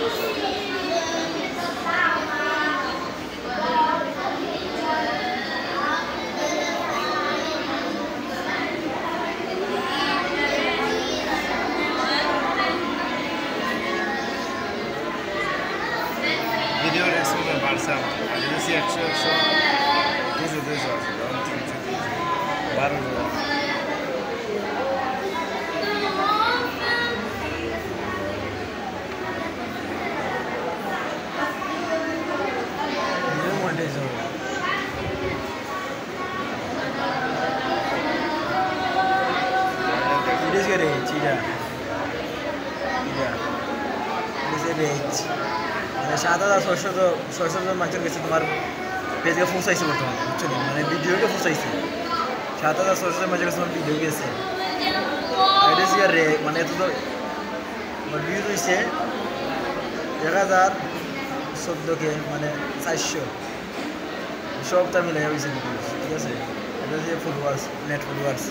video response বাড়ছে আমার আগে বেশি 100 200 আছে তখন 300 12 মানে 7,600 মানুষের কাছে তোমার পেজে পৌঁছাইছে বর্তমানে বুঝছো মানে ভিডিওকে পৌঁছাইছে 7,600 মানুষের কাছে তোমার ভিডিও গেছে মানে এত তো ভিউ হয়েছে 1,014কে মানে 400 সবটা মিলে হয়েছে ঠিক আছে এটা যে ফলোয়ার্স নেট ফলোয়ার্স